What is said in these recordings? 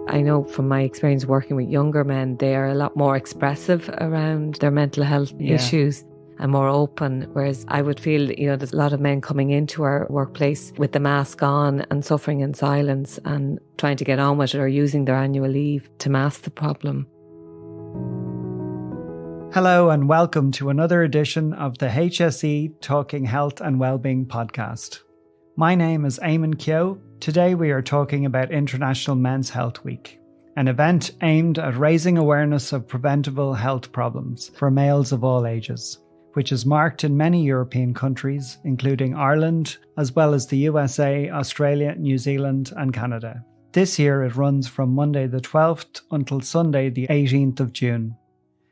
I know from my experience working with younger men, they are a lot more expressive around their mental health issues and more open. Whereas I would feel, there's a lot of men coming into our workplace with the mask on and suffering in silence and trying to get on with it or using their annual leave to mask the problem. Hello and welcome to another edition of the HSE Talking Health and Wellbeing podcast. My name is Eamon Keogh. Today we are talking about International Men's Health Week, an event aimed at raising awareness of preventable health problems for males of all ages, which is marked in many European countries, including Ireland, as well as the USA, Australia, New Zealand and Canada. This year it runs from Monday the 12th until Sunday the 18th of June.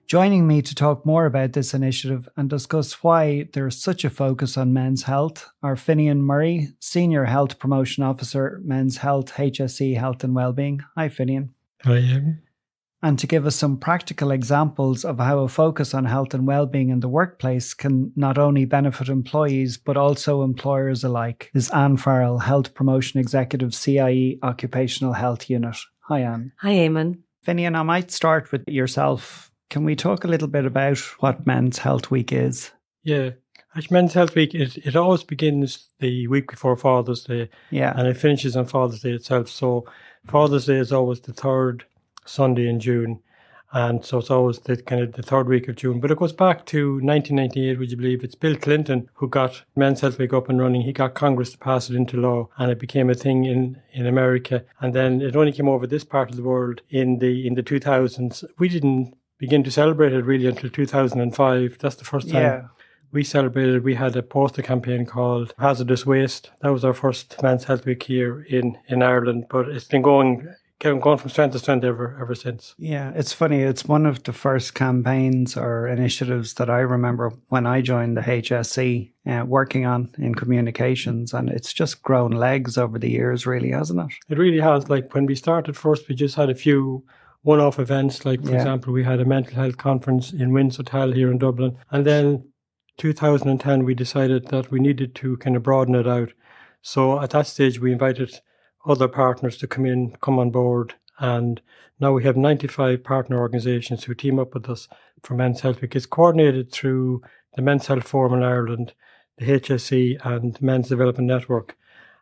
Joining me to talk more about this initiative and discuss why there's such a focus on men's health are Finian Murray, Senior Health Promotion Officer, Men's Health, HSE Health and Wellbeing. Hi, Finian. Hi, Eamon. And to give us some practical examples of how a focus on health and wellbeing in the workplace can not only benefit employees but also employers alike is Anne Farrell, Health Promotion Executive, CIE Occupational Health Unit. Hi, Anne. Hi, Eamon. Finian, I might start with yourself. Can we talk a little bit about what Men's Health Week is? Yeah, actually Men's Health Week, it always begins the week before Father's Day. Yeah. And it finishes on Father's Day itself. So Father's Day is always the third Sunday in June. And so it's always the third week of June. But it goes back to 1998, would you believe? It's Bill Clinton who got Men's Health Week up and running. He got Congress to pass it into law and it became a thing in America. And then it only came over this part of the world in the 2000s. We didn't begin to celebrate it really until 2005. That's the first time we celebrated. We had a poster campaign called Hazardous Waste. That was our first Men's Health Week here in Ireland, but it's been going from strength to strength ever since. Yeah, it's funny. It's one of the first campaigns or initiatives that I remember when I joined the HSE working on in communications, and it's just grown legs over the years, really, hasn't it? It really has. Like when we started first, we just had a few one-off events, like for example, we had a mental health conference in Wynn's Hotel here in Dublin. And then 2010, we decided that we needed to kind of broaden it out. So at that stage, we invited other partners to come on board. And now we have 95 partner organisations who team up with us for Men's Health Week. It's coordinated through the Men's Health Forum in Ireland, the HSE and Men's Development Network.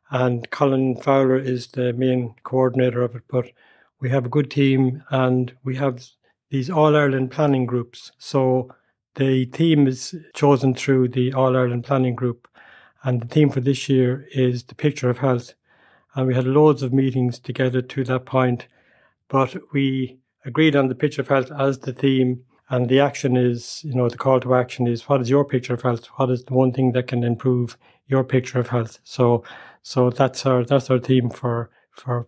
And Colin Fowler is the main coordinator of it, but we have a good team and we have these All-Ireland planning groups. So the theme is chosen through the All-Ireland planning group. And the theme for this year is the picture of health. And we had loads of meetings to get it to that point. But we agreed on the picture of health as the theme. And the action is, the call to action is, what is your picture of health? What is the one thing that can improve your picture of health? So that's our theme for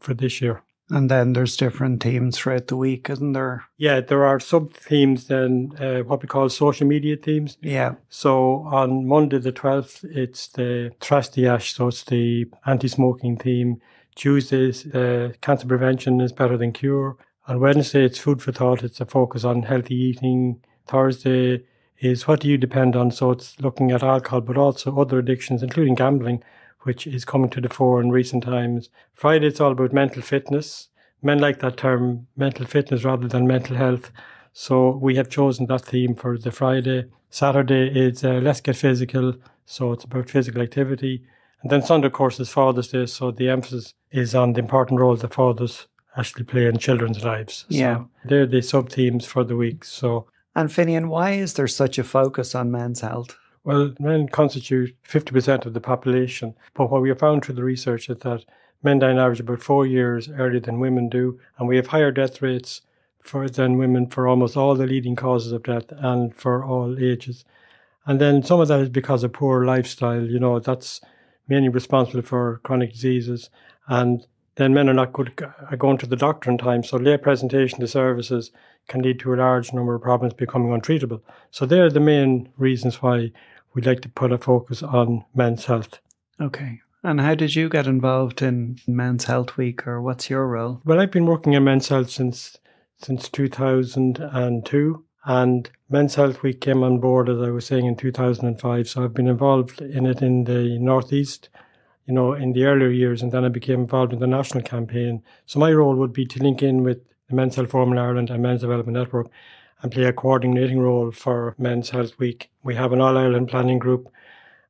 this year. And then there's different themes throughout the week, isn't there? Yeah, there are sub-themes then, what we call social media themes. Yeah. So on Monday the 12th, it's the Trash the Ash, so it's the anti-smoking theme. Tuesdays, cancer prevention is better than cure. On Wednesday, it's food for thought. It's a focus on healthy eating. Thursday is what do you depend on? So it's looking at alcohol, but also other addictions, including gambling, which is coming to the fore in recent times. Friday, it's all about mental fitness. Men like that term, mental fitness, rather than mental health. So we have chosen that theme for the Friday. Saturday is Let's Get Physical. So it's about physical activity. And then Sunday, of course, is Father's Day. So the emphasis is on the important role that fathers actually play in children's lives. So they're the sub-themes for the week. And Finian, why is there such a focus on men's health? Well, men constitute 50% of the population, but what we have found through the research is that men die on average about 4 years earlier than women do, and we have higher death rates than women for almost all the leading causes of death and for all ages. And then some of that is because of poor lifestyle. That's mainly responsible for chronic diseases. And then men are not good at going to the doctor in time, so late presentation to services can lead to a large number of problems becoming untreatable. So they're the main reasons why we'd like to put a focus on men's health. Okay. And how did you get involved in Men's Health Week, or what's your role? Well, I've been working in men's health since 2002, and Men's Health Week came on board, as I was saying, in 2005. So I've been involved in it in the Northeast in the earlier years, and then I became involved in the national campaign. So my role would be to link in with the Men's Health Forum in Ireland and Men's Development Network and play a coordinating role for Men's Health Week. We have an All-Ireland planning group,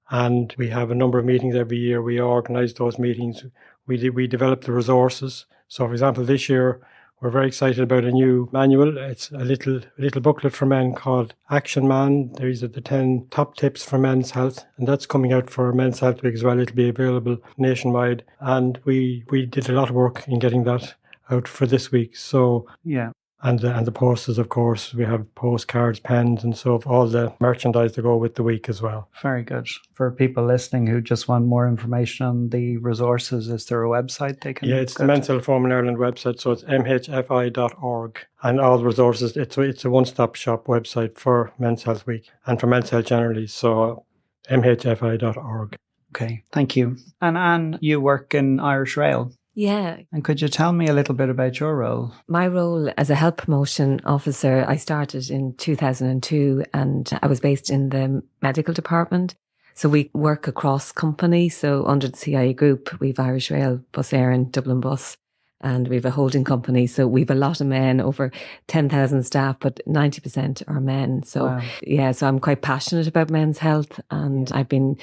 and we have a number of meetings every year. We organise those meetings. We develop the resources. So, for example, this year, we're very excited about a new manual. It's a little booklet for men called Action Man. These are the 10 top tips for men's health, and that's coming out for Men's Health Week as well. It'll be available nationwide, and we did a lot of work in getting that out for this week. So yeah. And the posters, of course, we have postcards, pens, and so all the merchandise to go with the week as well. Very good. For people listening who just want more information on the resources, is there a website they can? Yeah, it's the Men's Health Forum in Ireland website, so it's mhfi.org. And all the resources, it's a one-stop shop website for Men's Health Week and for men's health generally, so mhfi.org. Okay, thank you. And Anne, you work in Irish Rail. Yeah. And could you tell me a little bit about your role? My role as a health promotion officer, I started in 2002 and I was based in the medical department. So we work across company. So under the CIE group, we've Irish Rail, Bus Éireann, Dublin Bus, and we've a holding company. So we've a lot of men, over 10,000 staff, but 90% are men. So wow. Yeah, so I'm quite passionate about men's health, and I've been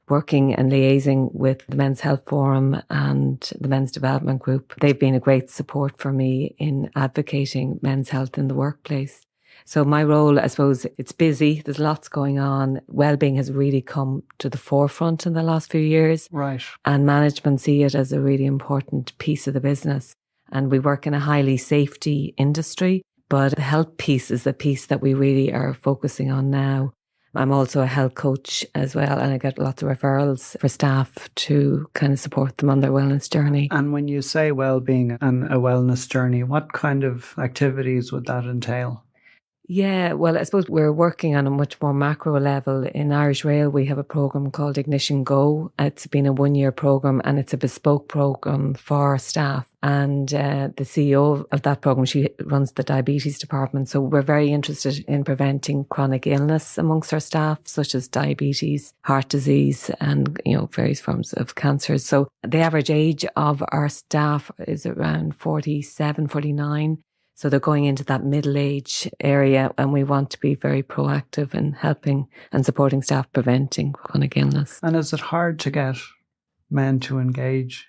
working and liaising with the Men's Health Forum and the Men's Development Group. They've been a great support for me in advocating men's health in the workplace. So my role, I suppose, it's busy. There's lots going on. Wellbeing has really come to the forefront in the last few years. Right. And management see it as a really important piece of the business. And we work in a highly safety industry, but the health piece is the piece that we really are focusing on now. I'm also a health coach as well, and I get lots of referrals for staff to kind of support them on their wellness journey. And when you say well-being and a wellness journey, what kind of activities would that entail? Yeah, well, I suppose we're working on a much more macro level. In Irish Rail, we have a programme called Ignition Go. It's been a one-year programme, and it's a bespoke programme for staff. And the CEO of that programme, she runs the diabetes department. So we're very interested in preventing chronic illness amongst our staff, such as diabetes, heart disease, and, various forms of cancer. So the average age of our staff is around 47, 49. So they're going into that middle age area, and we want to be very proactive in helping and supporting staff preventing chronic illness. And is it hard to get men to engage?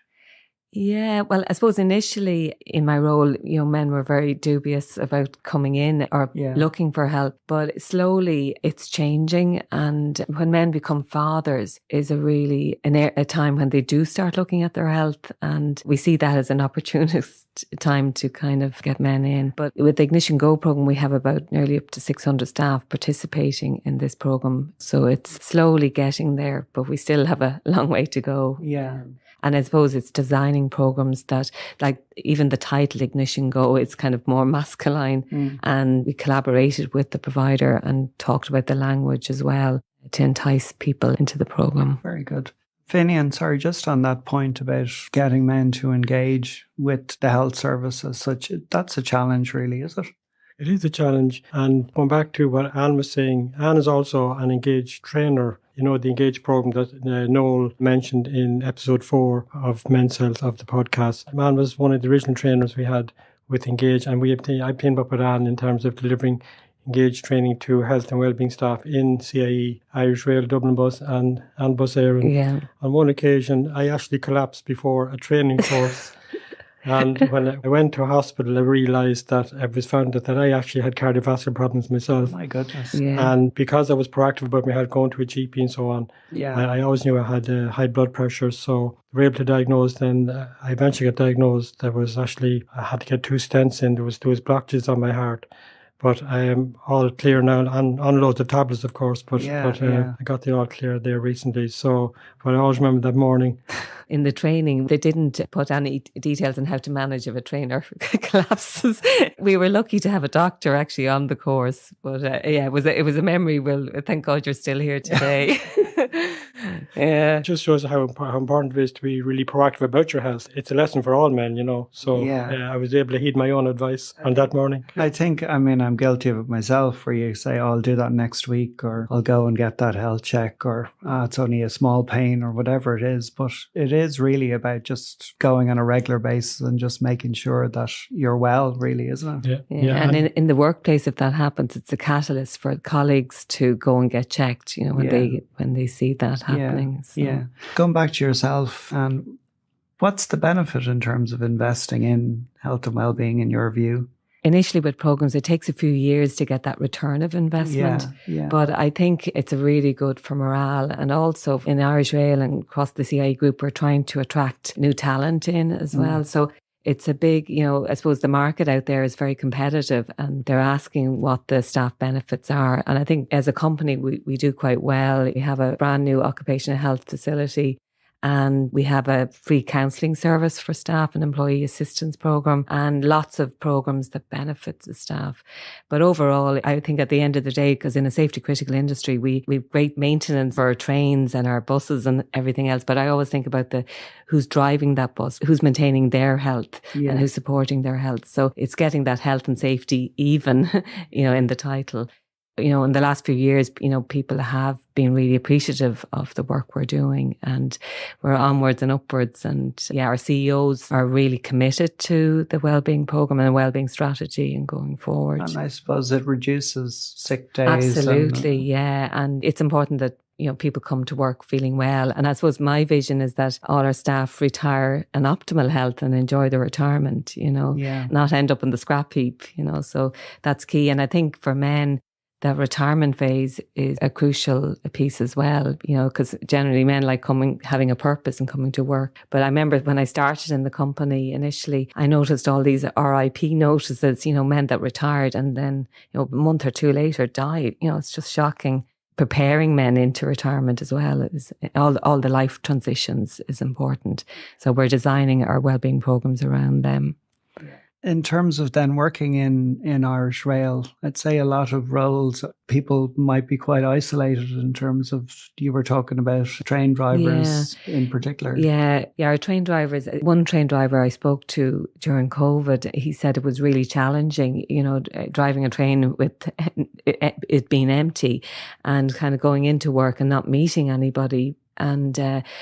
Yeah, well, I suppose initially in my role, men were very dubious about coming in or looking for help, but slowly it's changing. And when men become fathers is a really a time when they do start looking at their health, and we see that as an opportunist time to kind of get men in. But with the Ignition Go program, we have about nearly up to 600 staff participating in this program. So it's slowly getting there, but we still have a long way to go. Yeah. And I suppose it's designing programs that, like even the title Ignition Go, it's kind of more masculine. And we collaborated with the provider and talked about the language as well to entice people into the program. Very good. Finian, sorry, just on that point about getting men to engage with the health service as such, that's a challenge really, is it? It is a challenge. And going back to what Anne was saying, Anne is also an Engage trainer. The Engage program that Noel mentioned in episode 4 of Men's Health of the podcast. Anne was one of the original trainers we had with Engage, and I teamed up with Anne in terms of delivering Engage training to health and wellbeing staff in CIE, Irish Rail, Dublin Bus and Bus Éireann. Yeah. On one occasion, I actually collapsed before a training course. And when I went to a hospital, I realised that it was found that I actually had cardiovascular problems myself. My goodness. Yeah. And because I was proactive about my health, going to a GP and so on, I always knew I had high blood pressure. So we were able to diagnose then. I eventually got diagnosed. I had to get 2 stents in. There was blockages on my heart. But I am all clear now on loads of tablets, of course. But I got the all clear there recently. So, but I always remember that morning. In the training, they didn't put any details on how to manage if a trainer collapses. We were lucky to have a doctor actually on the course. But it was a memory. Well, thank God you're still here today. Yeah. It just shows how important it is to be really proactive about your health. It's a lesson for all men, So I was able to heed my own advice on that morning. I think, I'm guilty of it myself, where you say, I'll do that next week, or I'll go and get that health check, or it's only a small pain, or whatever it is. But it is really about just going on a regular basis and just making sure that you're well, really, isn't it? Yeah. And in the workplace, if that happens, it's a catalyst for colleagues to go and get checked, when they see that happening. Yeah. Going back to yourself, and what's the benefit in terms of investing in health and wellbeing in your view? Initially with programs, it takes a few years to get that return of investment. Yeah. But I think it's really good for morale. And also in Irish Rail and across the CIE group, we're trying to attract new talent in as well. So it's a big, I suppose the market out there is very competitive, and they're asking what the staff benefits are. And I think as a company, we do quite well. We have a brand new occupational health facility, and we have a free counselling service for staff and employee assistance program, and lots of programs that benefit the staff. But overall, I think at the end of the day, because in a safety critical industry, we have great maintenance for our trains and our buses and everything else. But I always think about who's driving that bus, who's maintaining their health and who's supporting their health. So it's getting that health and safety even, in the title. In the last few years, people have been really appreciative of the work we're doing, and we're onwards and upwards. And our CEOs are really committed to the wellbeing program and the wellbeing strategy and going forward. And I suppose it reduces sick days. Absolutely, And it's important that people come to work feeling well. And I suppose my vision is that all our staff retire in optimal health and enjoy their retirement, not end up in the scrap heap, so that's key. And I think for men, that retirement phase is a crucial piece as well, because generally men like having a purpose and coming to work. But I remember when I started in the company initially, I noticed all these RIP notices, men that retired and then, a month or two later died. It's just shocking. Preparing men into retirement as well is all the life transitions is important. So we're designing our wellbeing programs around them. In terms of then working in Irish Rail, I'd say a lot of roles, people might be quite isolated in terms of, you were talking about train drivers in particular. Yeah, our train drivers, one train driver I spoke to during COVID, he said it was really challenging, driving a train with it being empty and kind of going into work and not meeting anybody. And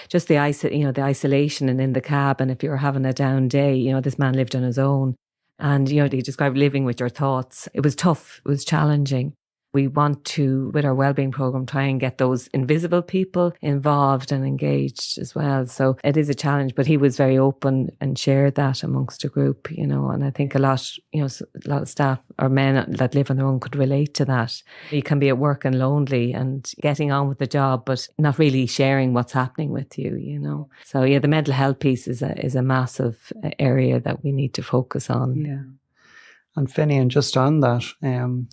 just the isolation and in the cab. And if you're having a down day, this man lived on his own. And, he described living with your thoughts. It was tough. It was challenging. We want to, with our wellbeing program, try and get those invisible people involved and engaged as well. So it is a challenge, but he was very open and shared that amongst the group, and I think a lot of staff or men that live on their own could relate to that. You can be at work and lonely and getting on with the job, but not really sharing what's happening with you, So the mental health piece is a massive area that we need to focus on. Yeah. And Finian, just on that,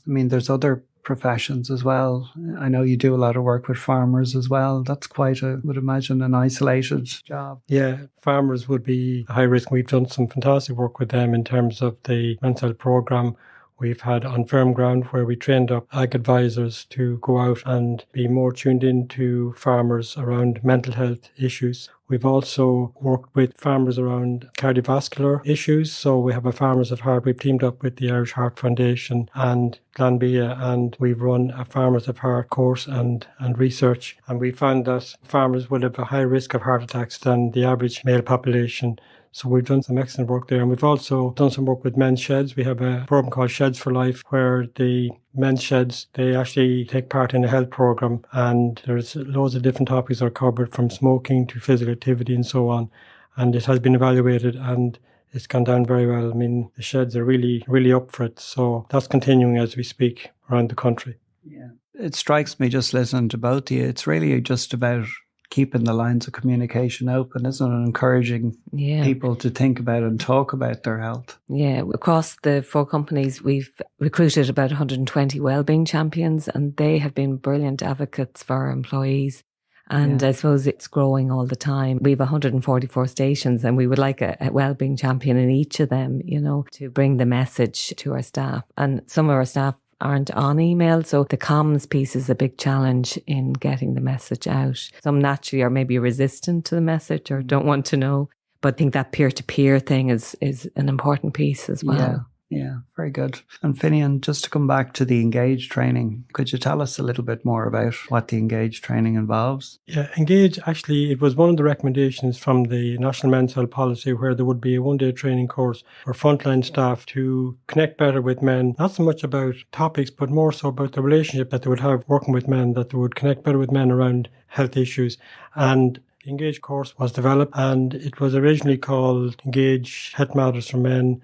there's other professions as well. I know you do a lot of work with farmers as well. That's quite would imagine, an isolated job. Yeah, farmers would be high risk. We've done some fantastic work with them in terms of the mental health program. We've had on firm ground where we trained up ag advisors to go out and be more tuned into farmers around mental health issues. We've also worked with farmers around cardiovascular issues. So we have a Farmers at Heart. We've teamed up with the Irish Heart Foundation and Glanbia, and we've run a Farmers at Heart course and research. And we found that farmers would have a higher risk of heart attacks than the average male population. So we've done some excellent work there. And we've also done some work with men's sheds. We have a program called Sheds for Life, where the men's sheds, they actually take part in a health program. And there's loads of different topics that are covered, from smoking to physical activity and so on. And it has been evaluated and it's gone down very well. The sheds are really, really up for it. So that's continuing as we speak around the country. Yeah. It strikes me just listening to both of you. It's really just about keeping the lines of communication open, isn't it? Encouraging people to think about and talk about their health. Yeah, across the 4 companies, we've recruited about 120 wellbeing champions, and they have been brilliant advocates for our employees. And I suppose it's growing all the time. We have 144 stations, and we would like a wellbeing champion in each of them, to bring the message to our staff. And some of our staff aren't on email. So the comms piece is a big challenge in getting the message out. Some naturally are maybe resistant to the message or don't want to know. But I think that peer-to-peer thing is an important piece as well. Yeah, very good. And Finian, just to come back to the Engage training, could you tell us a little bit more about what the Engage training involves? Yeah, Engage, actually, it was one of the recommendations from the National Men's Health Policy where there would be a one-day training course for frontline staff to connect better with men, not so much about topics, but more so about the relationship that they would have working with men, that they would connect better with men around health issues. And the Engage course was developed, and it was originally called Engage Health Matters for Men.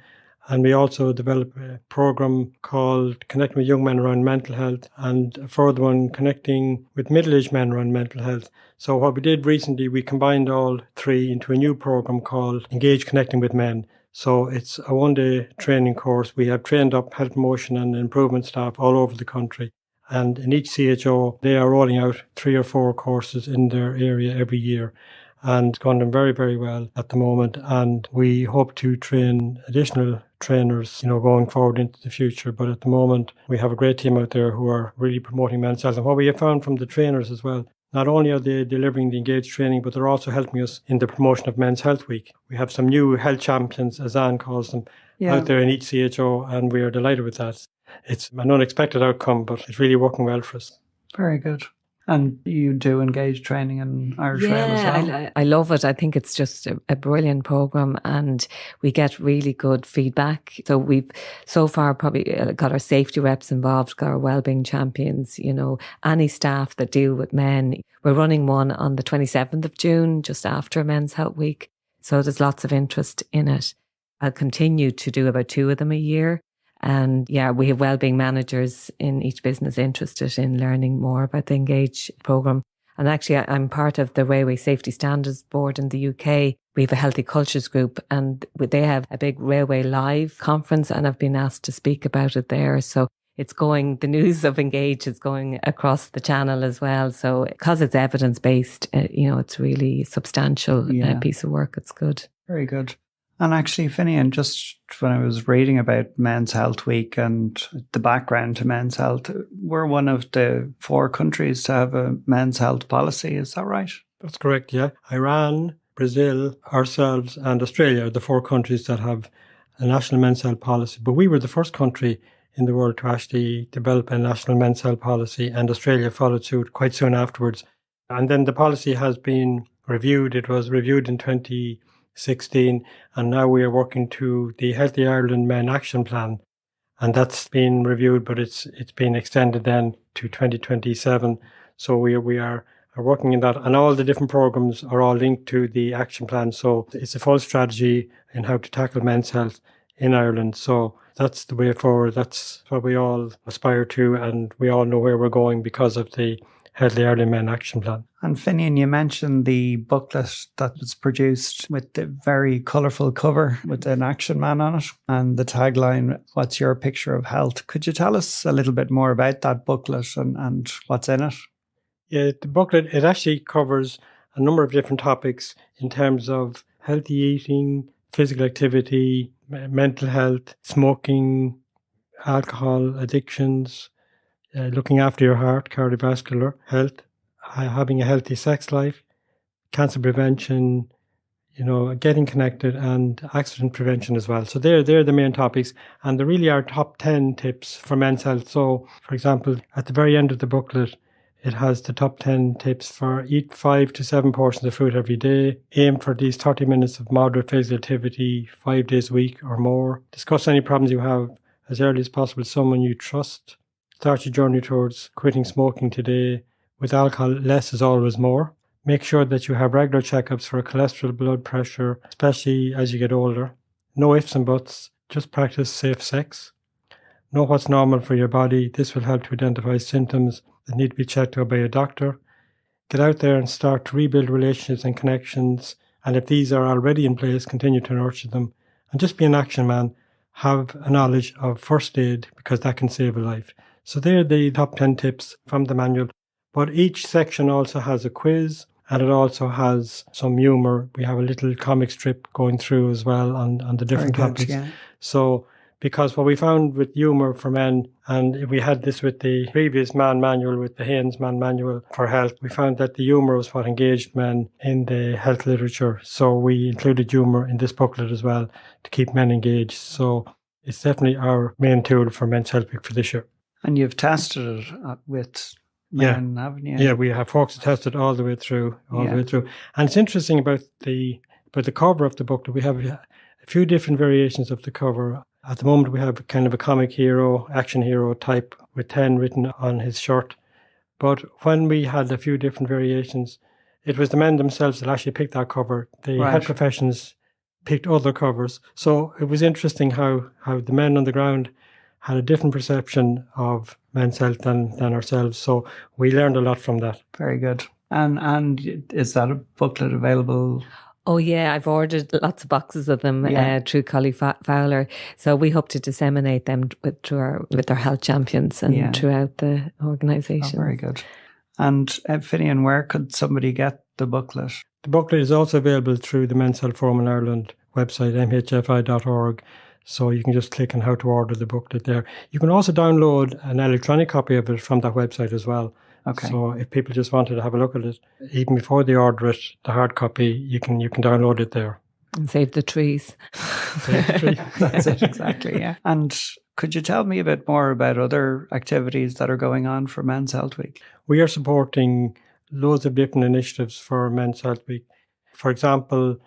And we also developed a program called Connecting with Young Men Around Mental Health, and a further one Connecting with Middle-Aged Men Around Mental Health. So what we did recently, we combined all three into a new program called Engage Connecting with Men. So it's a one-day training course. We have trained up health promotion and improvement staff all over the country. And in each CHO, they are rolling out 3 or 4 courses in their area every year. And it's gone very, very well at the moment. And we hope to train additional trainers, going forward into the future. But at the moment, we have a great team out there who are really promoting men's health. And what we have found from the trainers as well, not only are they delivering the Engage training, but they're also helping us in the promotion of Men's Health Week. We have some new health champions, as Anne calls them, out there in each CHO, and we are delighted with that. It's an unexpected outcome, but it's really working well for us. Very good. And you do Engage training in Irish Rail as well? I love it. I think it's just a brilliant program, and we get really good feedback. So we've so far probably got our safety reps involved, got our wellbeing champions, any staff that deal with men. We're running one on the 27th of June, just after Men's Health Week. So there's lots of interest in it. I'll continue to do about 2 of them a year. And we have wellbeing managers in each business interested in learning more about the Engage program. And actually, I'm part of the Railway Safety Standards Board in the UK. We have a Healthy Cultures group, and they have a big Railway Live conference, and I've been asked to speak about it there. So it's going, the news of Engage is going across the channel as well. So because it's evidence-based, it's really substantial piece of work. It's good. Very good. And actually, Finian, just when I was reading about Men's Health Week and the background to men's health, we're one of the 4 countries to have a men's health policy. Is that right? That's correct, yeah. Iran, Brazil, ourselves and Australia are the 4 countries that have a national men's health policy. But we were the first country in the world to actually develop a national men's health policy, and Australia followed suit quite soon afterwards. And then the policy has been reviewed. It was reviewed in 2016, and now we are working to the Healthy Ireland Men Action Plan, and that's been reviewed, but it's been extended then to 2027. So we are working in that, and all the different programs are all linked to the action plan. So it's a full strategy in how to tackle men's health in Ireland. So that's the way forward. That's what we all aspire to, and we all know where we're going because of the Healthy Ireland Men Action Plan. And Finian, you mentioned the booklet that was produced with the very colourful cover with an action man on it and the tagline, "What's your picture of health?" Could you tell us a little bit more about that booklet and what's in it? Yeah, the booklet, it actually covers a number of different topics in terms of healthy eating, physical activity, mental health, smoking, alcohol addictions, looking after your heart, cardiovascular health, having a healthy sex life, cancer prevention, getting connected, and accident prevention as well. So they're the main topics, and there really are top 10 tips for men's health. So, for example, at the very end of the booklet, it has the top 10 tips for eat 5 to 7 portions of fruit every day, aim for these 30 minutes of moderate physical activity 5 days a week or more, discuss any problems you have as early as possible with someone you trust, start your journey towards quitting smoking today. With alcohol, less is always more. Make sure that you have regular checkups for cholesterol, blood pressure, especially as you get older. No ifs and buts, just practice safe sex. Know what's normal for your body. This will help to identify symptoms that need to be checked out by a doctor. Get out there and start to rebuild relationships and connections. And if these are already in place, continue to nurture them. And just be an action man. Have a knowledge of first aid, because that can save a life. So they're the top 10 tips from the manual. But each section also has a quiz, and it also has some humour. We have a little comic strip going through as well on the different topics. Yeah. So because what we found with humour for men, and we had this with the previous man manual, with the Haynes Man Manual for Health, we found that the humour was what engaged men in the health literature. So we included humour in this booklet as well to keep men engaged. So it's definitely our main tool for Men's Health Week for this year. And you've tested it with men, haven't you? Yeah, we have folks tested all the way through, And it's interesting about the cover of the book that we have a few different variations of the cover. At the moment, we have kind of a comic hero, action hero type with 10 written on his shirt. But when we had a few different variations, it was the men themselves that actually picked that cover. The health professions picked other covers. So it was interesting how the men on the ground had a different perception of men's health than ourselves. So we learned a lot from that. Very good. And is that a booklet available? Oh yeah, I've ordered lots of boxes of them through Collie Fowler. So we hope to disseminate them with our health champions and throughout the organisation. Oh, very good. And Finian, where could somebody get the booklet? The booklet is also available through the Men's Health Forum in Ireland website, mhfi.org. So you can just click on how to order the booklet there. You can also download an electronic copy of it from that website as well. Okay. So if people just wanted to have a look at it, even before they order it, the hard copy, you can download it there. And save the trees. Save the trees. That's it, exactly, yeah. And could you tell me a bit more about other activities that are going on for Men's Health Week? We are supporting loads of different initiatives for Men's Health Week. For example,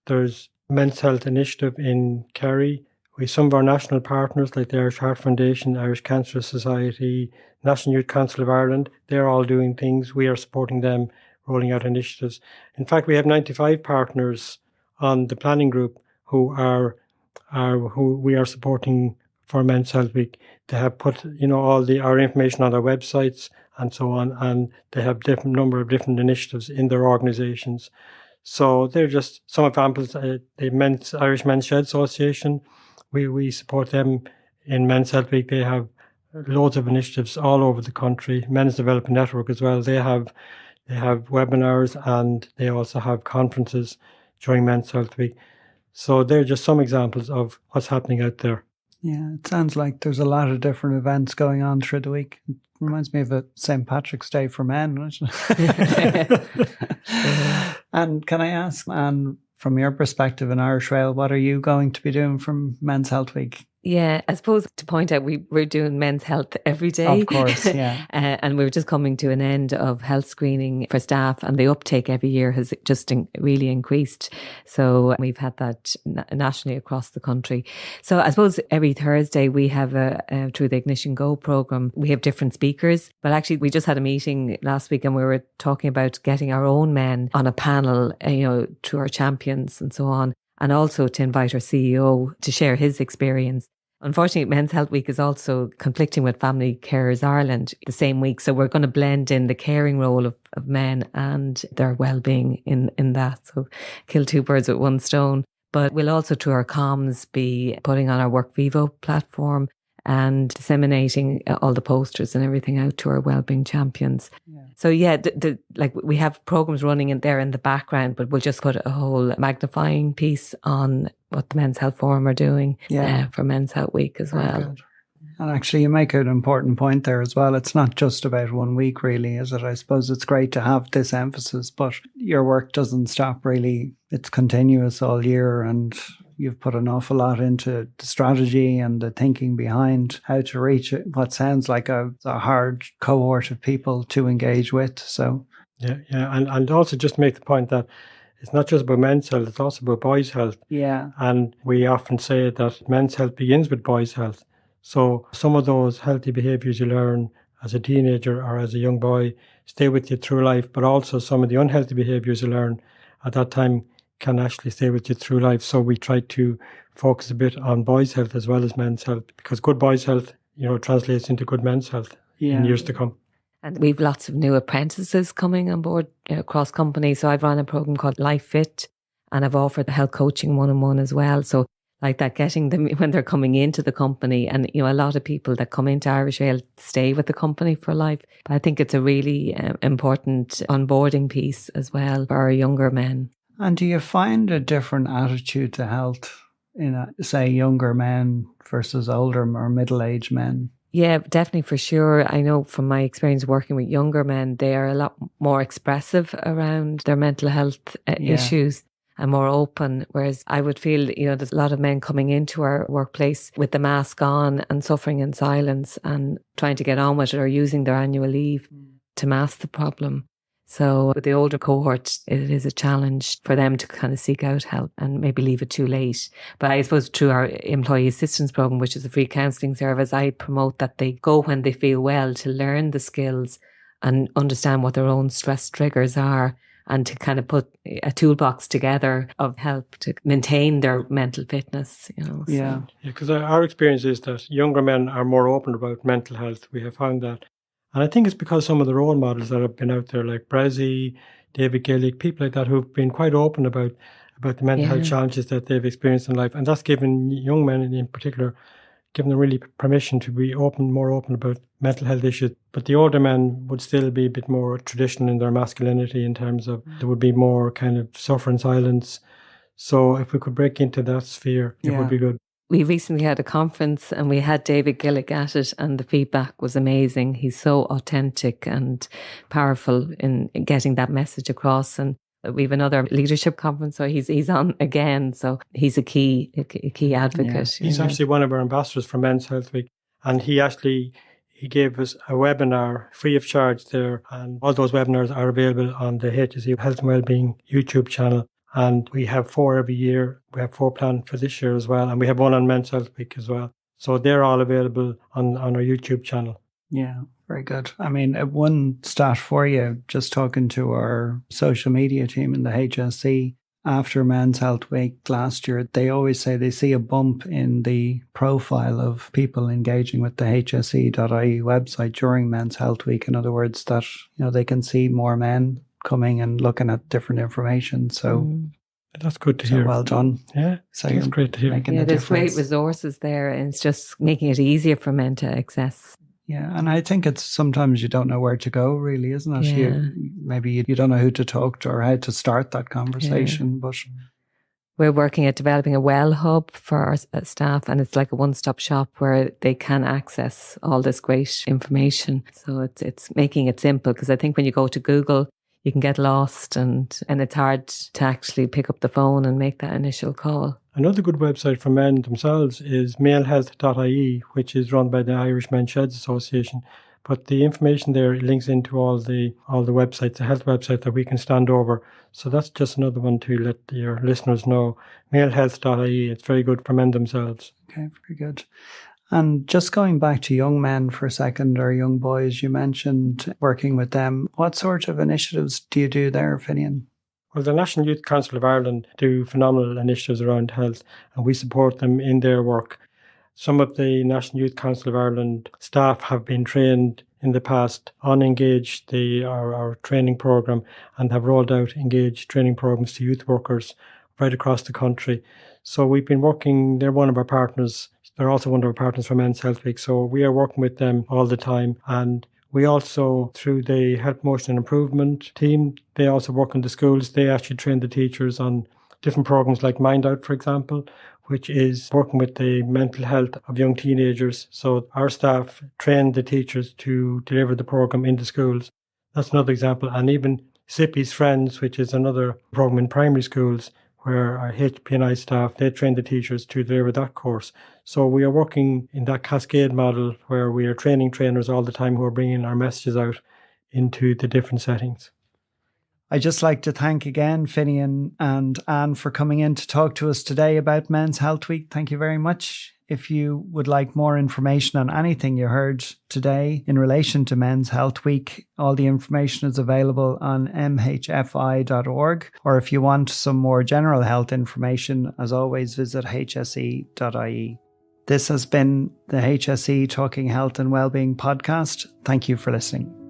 there's Men's Health Initiative in Kerry. We have some of our national partners like the Irish Heart Foundation, Irish Cancer Society, National Youth Council of Ireland. They're all doing things. We are supporting them, rolling out initiatives. In fact, we have 95 partners on the planning group who we are supporting for Men's Health Week. They have put all our information on their websites and so on, and they have different number of different initiatives in their organisations. So they're just some examples. The Irish Men's Shed Association. We support them in Men's Health Week. They have loads of initiatives all over the country. Men's Development Network as well. They have webinars and they also have conferences during Men's Health Week. So they're just some examples of what's happening out there. Yeah, it sounds like there's a lot of different events going on through the week. It reminds me of a St. Patrick's Day for men, doesn't it? And can I ask, Anne, from your perspective in Irish Rail, what are you going to be doing from Men's Health Week? Yeah, I suppose to point out, we're doing men's health every day. Of course, yeah. And we're just coming to an end of health screening for staff, and the uptake every year has just really increased. So we've had that nationally across the country. So I suppose every Thursday we have through the Ignition Go programme, we have different speakers. But actually, we just had a meeting last week and we were talking about getting our own men on a panel, to our champions and so on. And also to invite our CEO to share his experience. Unfortunately, Men's Health Week is also conflicting with Family Carers Ireland the same week. So we're going to blend in the caring role of men and their well-being in that. So kill two birds with one stone. But we'll also, through our comms, be putting on our Work Vivo platform and disseminating all the posters and everything out to our wellbeing champions. Yeah. So yeah, we have programs running in there in the background, but we'll just put a whole magnifying piece on what the Men's Health Forum are doing for Men's Health Week as well. Good. And actually, you make an important point there as well. It's not just about 1 week, really, is it? I suppose it's great to have this emphasis, but your work doesn't stop, really. It's continuous all year, and you've put an awful lot into the strategy and the thinking behind how to reach what sounds like a hard cohort of people to engage with. So yeah, and also just make the point that it's not just about men's health, it's also about boys' health. Yeah. And we often say that men's health begins with boys' health. So some of those healthy behaviours you learn as a teenager or as a young boy stay with you through life, but also some of the unhealthy behaviours you learn at that time can actually stay with you through life. So we try to focus a bit on boys' health as well as men's health, because good boys' health, translates into good men's health in years to come. And we've lots of new apprentices coming on board across company. So I've run a program called Life Fit, and I've offered the health coaching 1-on-1 as well. So like that, getting them when they're coming into the company, and a lot of people that come into Irish Rail stay with the company for life. But I think it's a really important onboarding piece as well for our younger men. And do you find a different attitude to health in, say, younger men versus older or middle-aged men? Yeah, definitely, for sure. I know from my experience working with younger men, they are a lot more expressive around their mental health issues and more open. Whereas I would feel, there's a lot of men coming into our workplace with the mask on and suffering in silence and trying to get on with it or using their annual leave to mask the problem. So with the older cohort, it is a challenge for them to kind of seek out help and maybe leave it too late. But I suppose through our employee assistance program, which is a free counselling service, I promote that they go when they feel well to learn the skills and understand what their own stress triggers are and to kind of put a toolbox together of help to maintain their mental fitness, Yeah, because our experience is that younger men are more open about mental health. We have found that. And I think it's because some of the role models that have been out there, like Brazzi, David Gillick, people like that, who've been quite open about the mental health challenges that they've experienced in life. And that's given young men in particular, given them really permission to be more open about mental health issues. But the older men would still be a bit more traditional in their masculinity in terms of there would be more kind of suffer in silence. So if we could break into that sphere, it would be good. We recently had a conference and we had David Gillick at it, and the feedback was amazing. He's so authentic and powerful in getting that message across. And we have another leadership conference, so he's on again. So he's a key advocate. Yeah. He's actually one of our ambassadors for Men's Health Week, and he gave us a webinar free of charge there, and all those webinars are available on the HSE Health and Wellbeing YouTube channel. And we have 4 every year. We have 4 planned for this year as well. And we have one on Men's Health Week as well. So they're all available on our YouTube channel. Yeah, very good. I mean, one stat for you, just talking to our social media team in the HSE, after Men's Health Week last year, they always say they see a bump in the profile of people engaging with the HSE.ie website during Men's Health Week. In other words, that they can see more men coming and looking at different information. So that's good to hear. Well done. Yeah, so that's great to hear. There's great resources there, and it's just making it easier for men to access. Yeah, and I think it's sometimes you don't know where to go, really, isn't it? Yeah. Maybe you don't know who to talk to or how to start that conversation. But we're working at developing a well hub for our staff, and it's like a one-stop shop where they can access all this great information. So it's making it simple, because I think when you go to Google, you can get lost and it's hard to actually pick up the phone and make that initial call. Another good website for men themselves is malehealth.ie, which is run by the Irish Men's Sheds Association. But the information there links into all the websites, the health website that we can stand over. So that's just another one to let your listeners know. Malehealth.ie, it's very good for men themselves. Okay, very good. And just going back to young men for a second, or young boys, you mentioned working with them. What sort of initiatives do you do there, Finian? Well, the National Youth Council of Ireland do phenomenal initiatives around health, and we support them in their work. Some of the National Youth Council of Ireland staff have been trained in the past on Engage, our training programme, and have rolled out Engage training programmes to youth workers right across the country. So we've been working, they're one of our partners. They're also one of our partners for Men's Health Week. So we are working with them all the time. And we also, through the Health Promotion and Improvement team, they also work in the schools. They actually train the teachers on different programs like Mind Out, for example, which is working with the mental health of young teenagers. So our staff train the teachers to deliver the program in the schools. That's another example. And even Sippy's Friends, which is another program in primary schools, where our HPNI staff, they train the teachers to deliver that course. So we are working in that cascade model where we are training trainers all the time who are bringing our messages out into the different settings. I'd just like to thank again Finian and Anne for coming in to talk to us today about Men's Health Week. Thank you very much. If you would like more information on anything you heard today in relation to Men's Health Week, all the information is available on mhfi.org. Or if you want some more general health information, as always, visit hse.ie. This has been the HSE Talking Health and Wellbeing podcast. Thank you for listening.